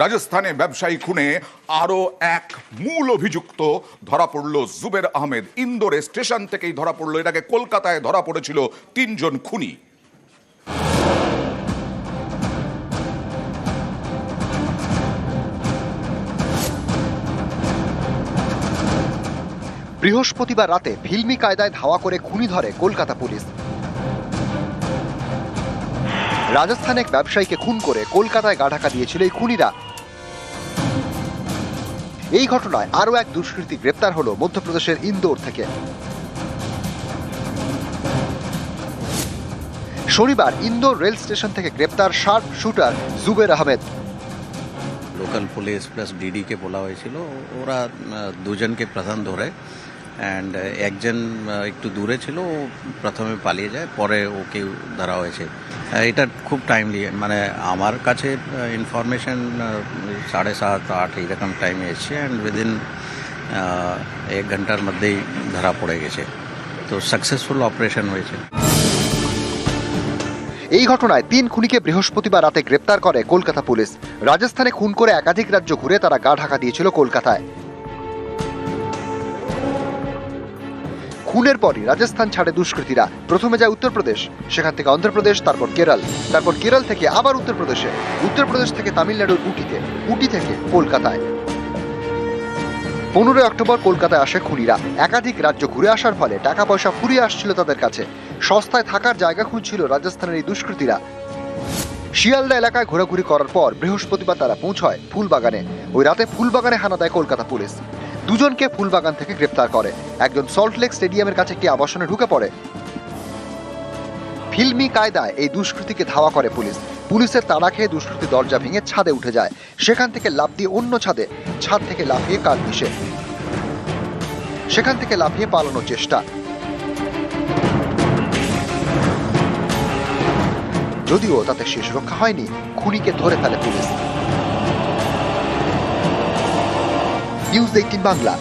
রাজস্থানে ব্যবসায়ী খুনে আরো এক মূল অভিযুক্ত ধরা পড়ল। জুবের আহমেদ ইন্দোরে স্টেশন থেকেই ধরা পড়ল। এর আগে কলকাতায় ধরা পড়েছিল 3 জন খুনি। বৃহস্পতিবার রাতে ফিল্মি কায়দায় ধাওয়া করে খুনি ধরে কলকাতা পুলিশ। রাজস্থানে এক ব্যবসায়ীকে খুন করে কলকাতায় গা ঢাকা দিয়েছিল এই খুনিরা। এই ঘটনায় আরো এক দুষ্কৃতী গ্রেপ্তার হলো মধ্যপ্রদেশের ইন্দোর থেকে। শনিবার ইন্দোর রেল স্টেশন থেকে গ্রেপ্তার sharp shooter Zuber Ahmed. Local police plus ডিডিকে বলা হয়েছিল, ওরা দুজনকে প্রধান ধরে অ্যান্ড একজন একটু দূরে ছিল, ও প্রথমে পালিয়ে যায়, পরে ওকে ধরা হয়েছে। এটা খুব টাইমলি, মানে আমার কাছে ইনফরমেশন 7:30-8 এইরকম টাইমে এসছে অ্যান্ড উইদিন 1 ঘন্টার মধ্যেই ধরা পড়ে গেছে। তো সাকসেসফুল অপারেশন হয়েছে। এই ঘটনায় 3 খুনিকে বৃহস্পতিবার রাতে গ্রেপ্তার করে কলকাতা পুলিশ। রাজস্থানে খুন করে একাধিক রাজ্য ঘুরে তারা গা ঢাকা দিয়েছিল কলকাতায়। খুনের পরই রাজস্থান ছাড়ে দুষ্কৃতীরা। প্রথমে যায় উত্তরপ্রদেশ, সেখান থেকে অন্ধ্রপ্রদেশ, তারপর কেরল থেকে আবার উত্তরপ্রদেশে, উত্তরপ্রদেশ থেকে তামিলনাড়ুর উটি থেকে কলকাতায়। 15 অক্টোবর কলকাতায় আসে খুনিরা। একাধিক রাজ্য ঘুরে আসার ফলে টাকা পয়সা ফুরিয়ে আসছিল তাদের কাছে। সস্তায় থাকার জায়গা খুঁজছিল রাজস্থানের এই দুষ্কৃতীরা। শিয়ালদা এলাকায় ঘোরাঘুরি করার পর বৃহস্পতিবার তারা পৌঁছয় ফুলবাগানে। ওই রাতে ফুলবাগানে হানা দেয় কলকাতা পুলিশ। দুজনকে ফুলবাগান থেকে গ্রেপ্তার করে। একজন সল্টলেক স্টেডিয়ামের কাছে একটি আবাসনে ঢুকে পড়ে। ফিল্মি কায়দায় এই দুষ্কৃতীকে ধাওয়া করে পুলিশ। পুলিশের তাড়া খেয়ে দুষ্কৃতী দরজা ভেঙে ছাদে উঠে যায়। সেখান থেকে লাফ দিয়ে অন্য ছাদ থেকে লাফিয়ে কার্নিশে, সেখান থেকে লাফিয়ে পালানোর চেষ্টা। যদিও তাতে শেষ রক্ষা হয়নি, খুনিকে ধরে ফেলে পুলিশ। নিউজ 18 বাংলা।